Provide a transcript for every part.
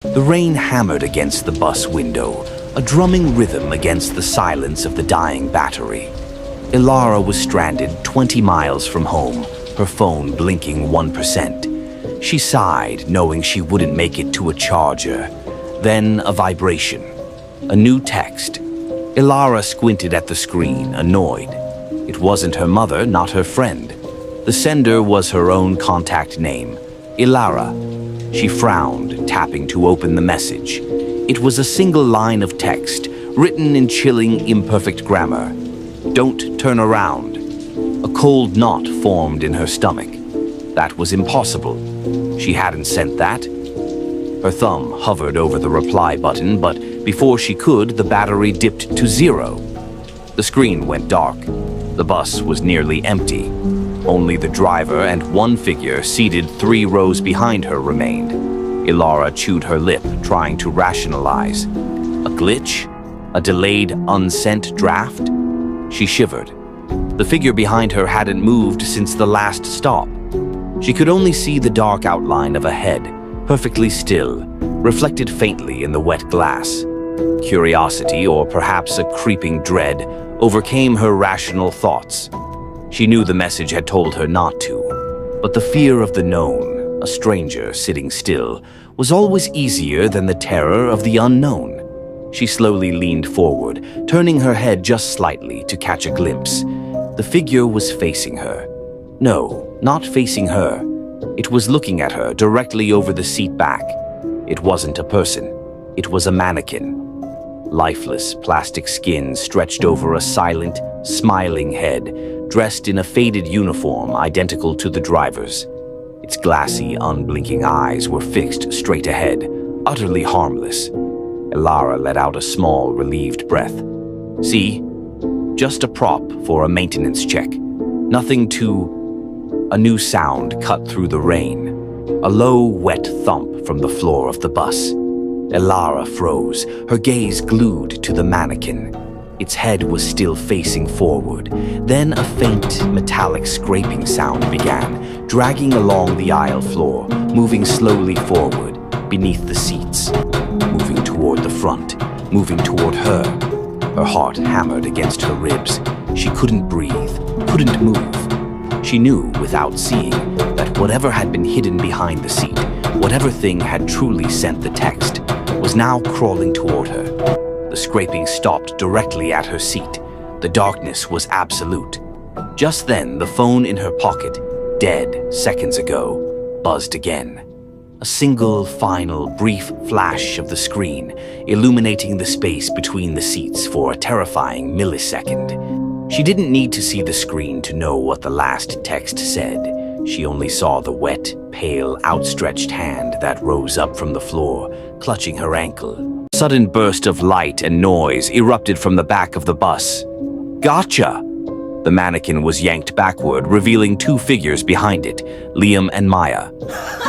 The rain hammered against the bus window, a drumming rhythm against the silence of the dying battery. Elara was stranded 20 miles from home, her phone blinking 1%. She sighed, knowing she wouldn't make it to a charger. Then a vibration. A new text. Elara squinted at the screen, annoyed. It wasn't her mother, not her friend. The sender was her own contact name, Elara. She frowned, tapping to open the message. It was a single line of text, written in chilling, imperfect grammar. Don't turn around. A cold knot formed in her stomach. That was impossible. She hadn't sent that. Her thumb hovered over the reply button, but before she could, the battery dipped to 0. The screen went dark. The bus was nearly empty. Only the driver and one figure seated 3 rows behind her remained. Elara chewed her lip, trying to rationalize. A glitch? A delayed, unsent draft? She shivered. The figure behind her hadn't moved since the last stop. She could only see the dark outline of a head, perfectly still, reflected faintly in the wet glass. Curiosity, or perhaps a creeping dread, overcame her rational thoughts. She knew the message had told her not to, but the fear of the known, a stranger sitting still, was always easier than the terror of the unknown. She slowly leaned forward, turning her head just slightly to catch a glimpse. The figure was facing her. No, not facing her. It was looking at her directly over the seat back. It wasn't a person. It was a mannequin. Lifeless plastic skin stretched over a silent, smiling head, dressed in a faded uniform identical to the driver's. Its glassy, unblinking eyes were fixed straight ahead, utterly harmless. Elara let out a small, relieved breath. See? Just a prop for a maintenance check. Nothing to... A new sound cut through the rain. A low, wet thump from the floor of the bus. Elara froze, her gaze glued to the mannequin. Its head was still facing forward. Then a faint, metallic scraping sound began, dragging along the aisle floor, moving slowly forward, beneath the seats. Moving toward the front, moving toward her. Her heart hammered against her ribs. She couldn't breathe, couldn't move. She knew, without seeing, that whatever had been hidden behind the seat, whatever thing had truly sent the text, was now crawling toward her. The scraping stopped directly at her seat. The darkness was absolute. Just then, the phone in her pocket, dead seconds ago, buzzed again. A single, final, brief flash of the screen, illuminating the space between the seats for a terrifying millisecond. She didn't need to see the screen to know what the last text said. She only saw the wet, pale, outstretched hand that rose up from the floor, clutching her ankle. A sudden burst of light and noise erupted from the back of the bus. Gotcha! The mannequin was yanked backward, revealing 2 figures behind it, Liam and Maya.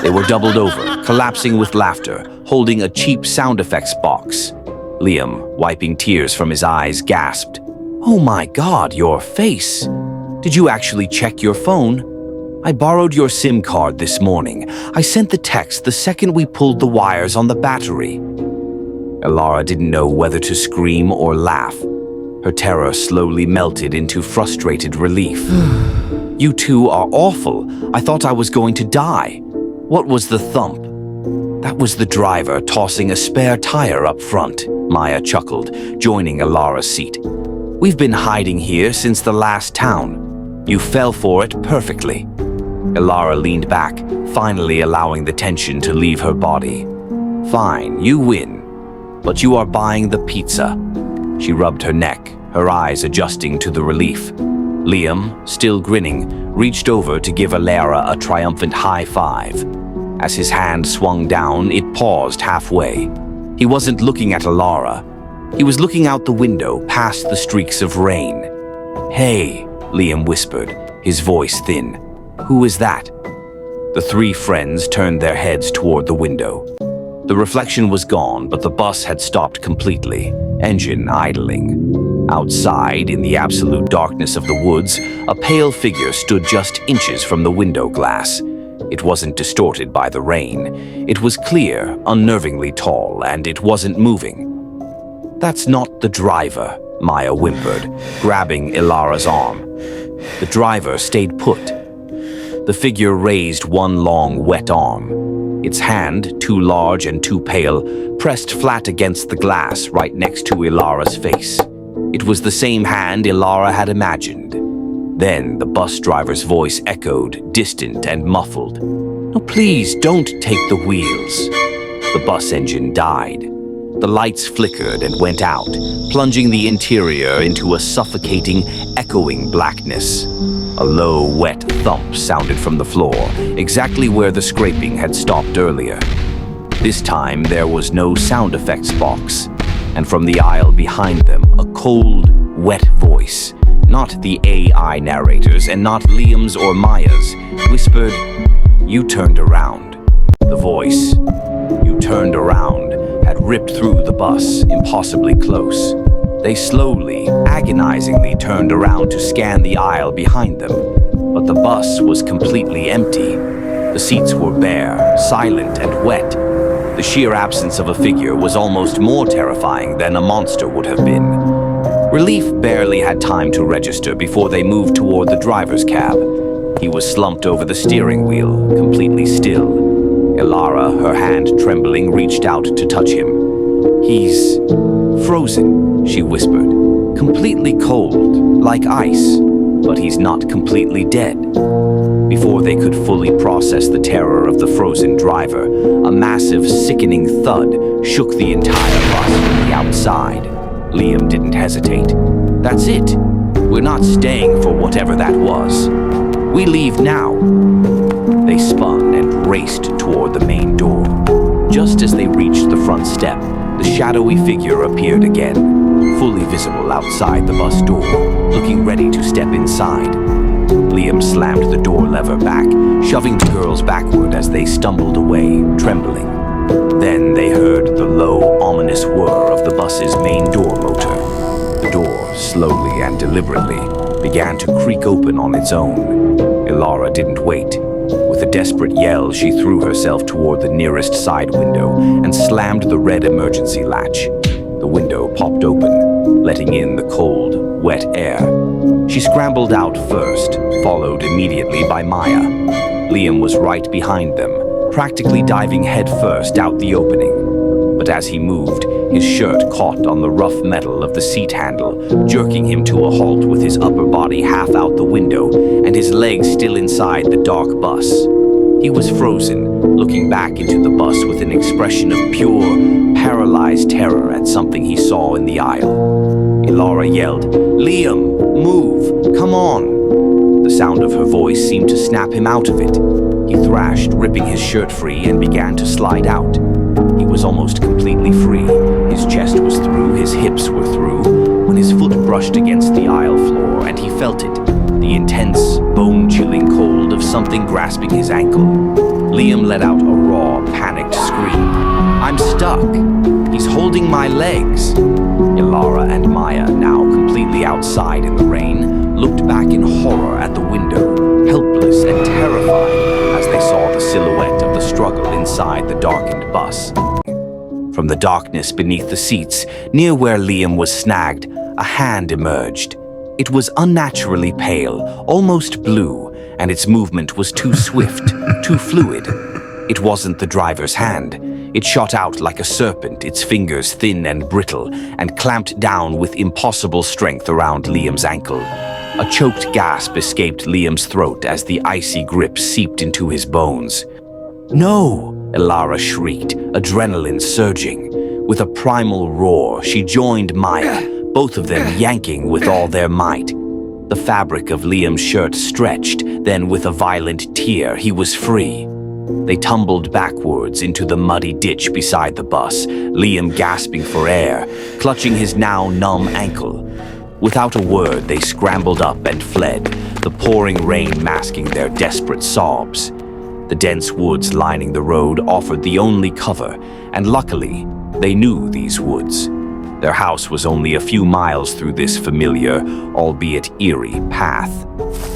They were doubled over, collapsing with laughter, holding a cheap sound effects box. Liam, wiping tears from his eyes, gasped, "Oh my God, your face! Did you actually check your phone? I borrowed your SIM card this morning. I sent the text the second we pulled the wires on the battery." Elara didn't know whether to scream or laugh. Her terror slowly melted into frustrated relief. "You two are awful. I thought I was going to die. What was the thump?" "That was the driver tossing a spare tire up front," Maya chuckled, joining Elara's seat. "We've been hiding here since the last town. You fell for it perfectly." Elara leaned back, finally allowing the tension to leave her body. "Fine, you win. But you are buying the pizza." She rubbed her neck, her eyes adjusting to the relief. Liam, still grinning, reached over to give Elara a triumphant high five. As his hand swung down, it paused halfway. He wasn't looking at Elara. He was looking out the window, past the streaks of rain. "Hey," Liam whispered, his voice thin. "Who is that?" The 3 friends turned their heads toward the window. The reflection was gone, but the bus had stopped completely, engine idling. Outside, in the absolute darkness of the woods, a pale figure stood just inches from the window glass. It wasn't distorted by the rain. It was clear, unnervingly tall, and it wasn't moving. "That's not the driver," Maya whimpered, grabbing Elara's arm. The driver stayed put. The figure raised one long, wet arm. Its hand, too large and too pale, pressed flat against the glass right next to Elara's face. It was the same hand Elara had imagined. Then the bus driver's voice echoed, distant and muffled. "No, please, don't take the wheels." The bus engine died. The lights flickered and went out, plunging the interior into a suffocating, echoing blackness. A low, wet thump sounded from the floor, exactly where the scraping had stopped earlier. This time, there was no sound effects box, and from the aisle behind them, a cold, wet voice, not the AI narrators and not Liam's or Maya's, whispered, "You turned around." The voice, "You turned around," had ripped through the bus, impossibly close. They slowly, agonizingly turned around to scan the aisle behind them, but the bus was completely empty. The seats were bare, silent and wet. The sheer absence of a figure was almost more terrifying than a monster would have been. Relief barely had time to register before they moved toward the driver's cab. He was slumped over the steering wheel, completely still. Elara, her hand trembling, reached out to touch him. "He's frozen," she whispered. "Completely cold, like ice, but he's not completely dead." Before they could fully process the terror of the frozen driver, a massive, sickening thud shook the entire bus from the outside. Liam didn't hesitate. "That's it. We're not staying for whatever that was. We leave now." They spun and raced toward the main door. Just as they reached the front step, the shadowy figure appeared again, fully visible outside the bus door, looking ready to step inside. Liam slammed the door lever back, shoving the girls backward as they stumbled away, trembling. Then they heard the low, ominous whir of the bus's main door motor. The door, slowly and deliberately, began to creak open on its own. Elara didn't wait. With a desperate yell, she threw herself toward the nearest side window and slammed the red emergency latch. The window popped open, letting in the cold, wet air. She scrambled out first, followed immediately by Maya. Liam was right behind them, practically diving headfirst out the opening. But as he moved, his shirt caught on the rough metal of the seat handle, jerking him to a halt with his upper body half out the window and his legs still inside the dark bus. He was frozen, looking back into the bus with an expression of pure, paralyzed terror at something he saw in the aisle. Elara yelled, "Liam, move, come on." The sound of her voice seemed to snap him out of it. He thrashed, ripping his shirt free, and began to slide out. He was almost completely free. His chest was through, his hips were through, when his foot brushed against the aisle floor, and he felt it, the intense, bone-chilling cold of something grasping his ankle. Liam let out a raw, panicked scream. "I'm stuck! He's holding my legs!" Elara and Maya, now completely outside in the rain, looked back in horror at the window, helpless and terrified as they saw the silhouette of the struggle inside the darkened bus. From the darkness beneath the seats, near where Liam was snagged, a hand emerged. It was unnaturally pale, almost blue, and its movement was too swift, too fluid. It wasn't the driver's hand. It shot out like a serpent, its fingers thin and brittle, and clamped down with impossible strength around Liam's ankle. A choked gasp escaped Liam's throat as the icy grip seeped into his bones. "No!" Elara shrieked, adrenaline surging. With a primal roar, she joined Maya, both of them yanking with all their might. The fabric of Liam's shirt stretched, then with a violent tear, he was free. They tumbled backwards into the muddy ditch beside the bus, Liam gasping for air, clutching his now numb ankle. Without a word, they scrambled up and fled, the pouring rain masking their desperate sobs. The dense woods lining the road offered the only cover, and luckily, they knew these woods. Their house was only a few miles through this familiar, albeit eerie, path.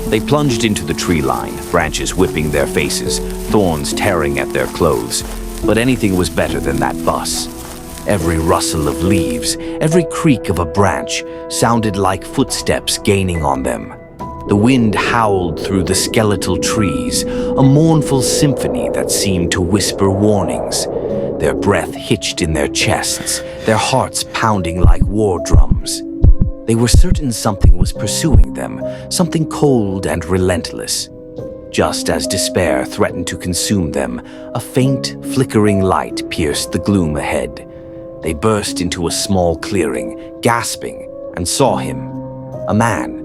They plunged into the tree line, branches whipping their faces, thorns tearing at their clothes. But anything was better than that bus. Every rustle of leaves, every creak of a branch sounded like footsteps gaining on them. The wind howled through the skeletal trees, a mournful symphony that seemed to whisper warnings. Their breath hitched in their chests, their hearts pounding like war drums. They were certain something was pursuing them, something cold and relentless. Just as despair threatened to consume them, a faint, flickering light pierced the gloom ahead. They burst into a small clearing, gasping, and saw him. A man.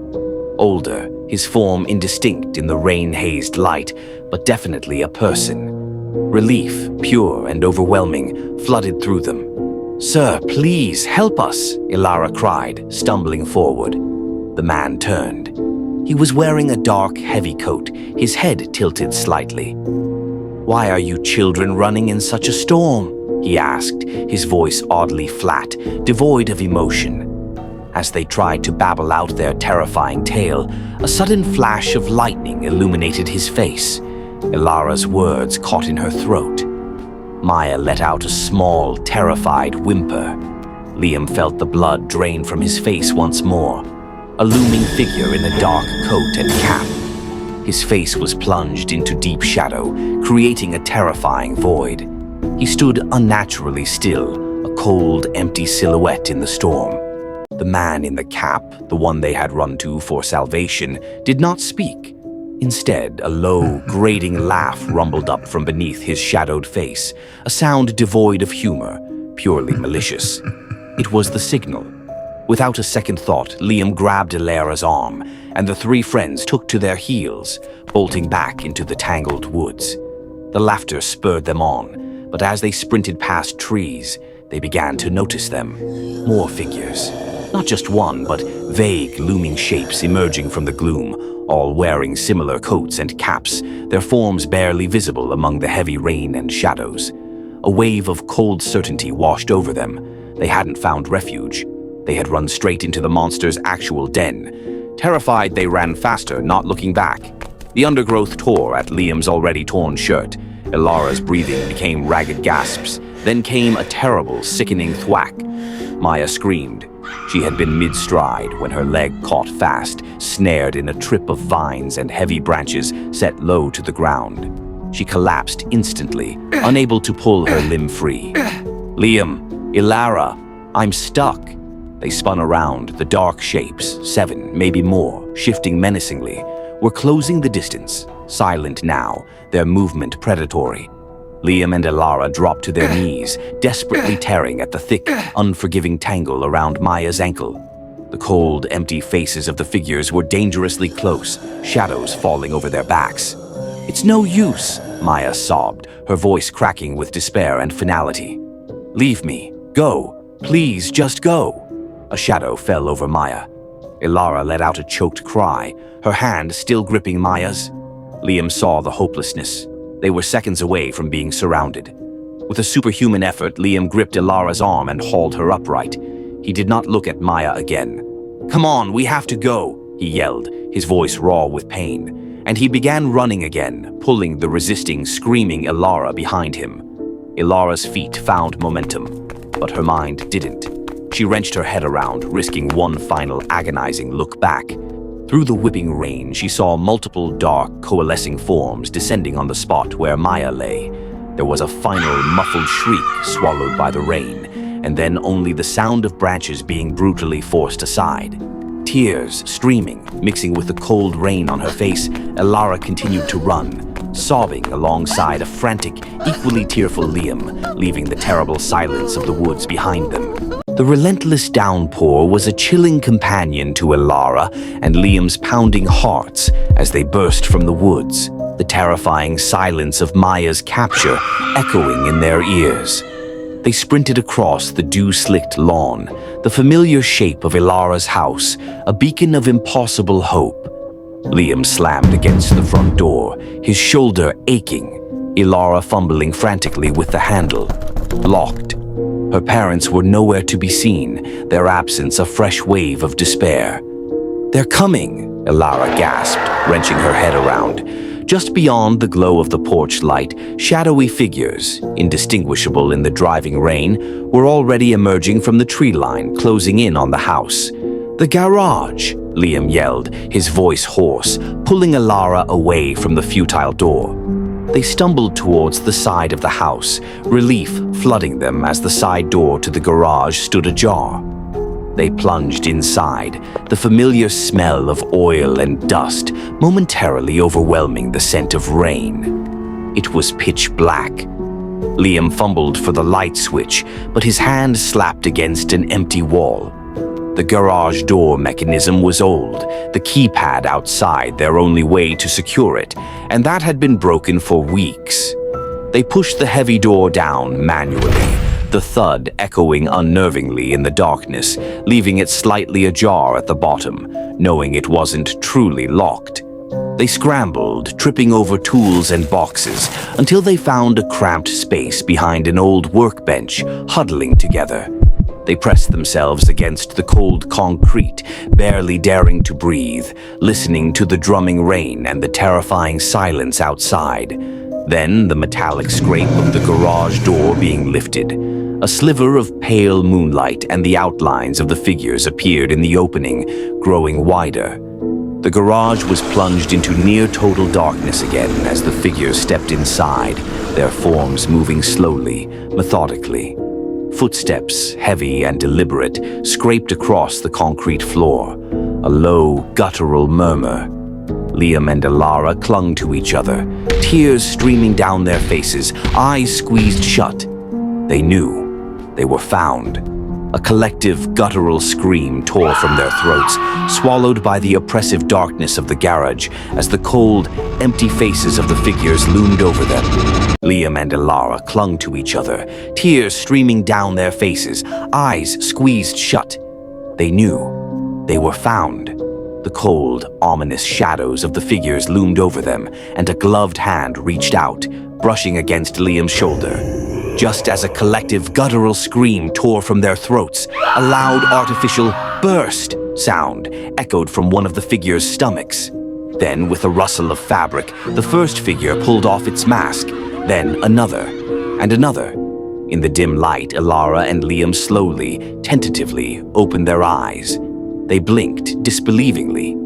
Older, his form indistinct in the rain-hazed light, but definitely a person. Relief, pure and overwhelming, flooded through them. "Sir, please, help us," Elara cried, stumbling forward. The man turned. He was wearing a dark, heavy coat, his head tilted slightly. "Why are you children running in such a storm?" he asked, his voice oddly flat, devoid of emotion. As they tried to babble out their terrifying tale, a sudden flash of lightning illuminated his face. Elara's words caught in her throat. Maya let out a small, terrified whimper. Liam felt the blood drain from his face once more. A looming figure in a dark coat and cap. His face was plunged into deep shadow, creating a terrifying void. He stood unnaturally still, a cold, empty silhouette in the storm. The man in the cap, the one they had run to for salvation, did not speak. Instead, a low, grating laugh rumbled up from beneath his shadowed face, a sound devoid of humor, purely malicious. It was the signal. Without a second thought, Liam grabbed Elara's arm, and the three friends took to their heels, bolting back into the tangled woods. The laughter spurred them on, but as they sprinted past trees, they began to notice them. More figures. Not just one, but vague, looming shapes emerging from the gloom, all wearing similar coats and caps, their forms barely visible among the heavy rain and shadows. A wave of cold certainty washed over them. They hadn't found refuge. They had run straight into the monster's actual den. Terrified, they ran faster, not looking back. The undergrowth tore at Liam's already torn shirt. Elara's breathing became ragged gasps. Then came a terrible, sickening thwack. Maya screamed. She had been mid-stride when her leg caught fast, snared in a trip of vines and heavy branches set low to the ground. She collapsed instantly, unable to pull her limb free. "Liam, Elara, I'm stuck." They spun around, the dark shapes, 7, maybe more, shifting menacingly, were closing the distance, silent now, their movement predatory. Liam and Elara dropped to their knees, desperately tearing at the thick, unforgiving tangle around Maya's ankle. The cold, empty faces of the figures were dangerously close, shadows falling over their backs. "It's no use," Maya sobbed, her voice cracking with despair and finality. "Leave me. Go. Please, just go." A shadow fell over Maya. Elara let out a choked cry, her hand still gripping Maya's. Liam saw the hopelessness. They were seconds away from being surrounded. With a superhuman effort, Liam gripped Elara's arm and hauled her upright. He did not look at Maya again. "Come on, we have to go," he yelled, his voice raw with pain. And he began running again, pulling the resisting, screaming Elara behind him. Elara's feet found momentum, but her mind didn't. She wrenched her head around, risking one final agonizing look back. Through the whipping rain, she saw multiple dark, coalescing forms descending on the spot where Maya lay. There was a final muffled shriek swallowed by the rain, and then only the sound of branches being brutally forced aside. Tears streaming, mixing with the cold rain on her face, Elara continued to run, sobbing alongside a frantic, equally tearful Liam, leaving the terrible silence of the woods behind them. The relentless downpour was a chilling companion to Elara and Liam's pounding hearts as they burst from the woods, the terrifying silence of Maya's capture echoing in their ears. They sprinted across the dew-slicked lawn, the familiar shape of Elara's house, a beacon of impossible hope. Liam slammed against the front door, his shoulder aching, Elara fumbling frantically with the handle. Locked. Her parents were nowhere to be seen, their absence a fresh wave of despair. "They're coming!" Elara gasped, wrenching her head around. Just beyond the glow of the porch light, shadowy figures, indistinguishable in the driving rain, were already emerging from the tree line, closing in on the house. "The garage!" Liam yelled, his voice hoarse, pulling Elara away from the futile door. They stumbled towards the side of the house, relief flooding them as the side door to the garage stood ajar. They plunged inside, the familiar smell of oil and dust momentarily overwhelming the scent of rain. It was pitch black. Liam fumbled for the light switch, but his hand slapped against an empty wall. The garage door mechanism was old, the keypad outside their only way to secure it, and that had been broken for weeks. They pushed the heavy door down manually, the thud echoing unnervingly in the darkness, leaving it slightly ajar at the bottom, knowing it wasn't truly locked. They scrambled, tripping over tools and boxes, until they found a cramped space behind an old workbench, huddling together. They pressed themselves against the cold concrete, barely daring to breathe, listening to the drumming rain and the terrifying silence outside. Then the metallic scrape of the garage door being lifted. A sliver of pale moonlight and the outlines of the figures appeared in the opening, growing wider. The garage was plunged into near-total darkness again as the figures stepped inside, their forms moving slowly, methodically. Footsteps, heavy and deliberate, scraped across the concrete floor. A low, guttural murmur. Liam and Elara clung to each other, tears streaming down their faces, eyes squeezed shut. They knew. They were found. A collective, guttural scream tore from their throats, swallowed by the oppressive darkness of the garage as the cold, empty faces of the figures loomed over them. Liam and Elara clung to each other, tears streaming down their faces, eyes squeezed shut. They knew. They were found. The cold, ominous shadows of the figures loomed over them, and a gloved hand reached out, brushing against Liam's shoulder. Just as a collective guttural scream tore from their throats, a loud artificial burst sound echoed from one of the figures' stomachs. Then, with a rustle of fabric, the first figure pulled off its mask, then another, and another. In the dim light, Elara and Liam slowly, tentatively opened their eyes. They blinked disbelievingly.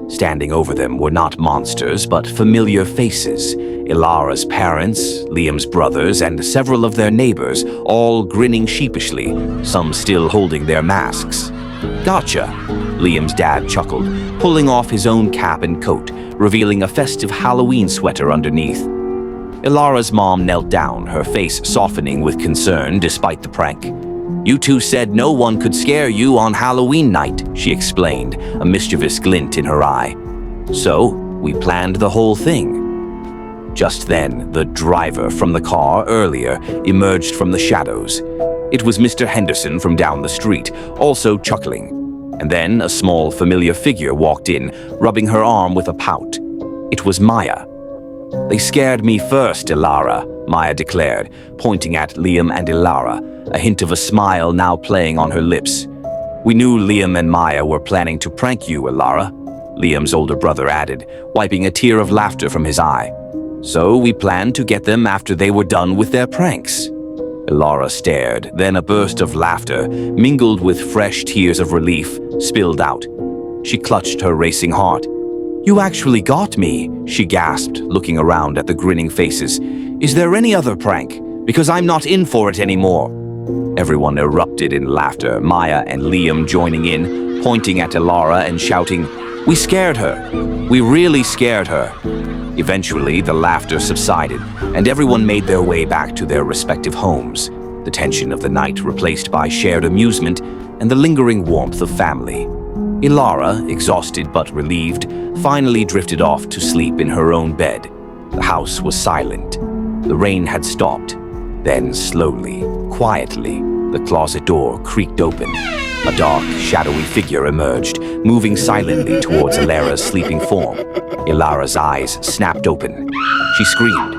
Standing over them were not monsters, but familiar faces. Elara's parents, Liam's brothers, and several of their neighbors, all grinning sheepishly, some still holding their masks. "Gotcha," Liam's dad chuckled, pulling off his own cap and coat, revealing a festive Halloween sweater underneath. Elara's mom knelt down, her face softening with concern despite the prank. "You two said no one could scare you on Halloween night," she explained, a mischievous glint in her eye. "So, we planned the whole thing." Just then, the driver from the car earlier emerged from the shadows. It was Mr. Henderson from down the street, also chuckling. And then a small, familiar figure walked in, rubbing her arm with a pout. It was Maya. "They scared me first, Elara," Maya declared, pointing at Liam and Elara, a hint of a smile now playing on her lips. "We knew Liam and Maya were planning to prank you, Elara," Liam's older brother added, wiping a tear of laughter from his eye. "So we planned to get them after they were done with their pranks." Elara stared, then a burst of laughter, mingled with fresh tears of relief, spilled out. She clutched her racing heart. "You actually got me," she gasped, looking around at the grinning faces. "Is there any other prank? Because I'm not in for it anymore." Everyone erupted in laughter, Maya and Liam joining in, pointing at Elara and shouting, "We scared her. We really scared her." Eventually, the laughter subsided, and everyone made their way back to their respective homes, the tension of the night replaced by shared amusement and the lingering warmth of family. Elara, exhausted but relieved, finally drifted off to sleep in her own bed. The house was silent. The rain had stopped. Then, slowly, quietly, the closet door creaked open. A dark, shadowy figure emerged, moving silently towards Elara's sleeping form. Elara's eyes snapped open. She screamed,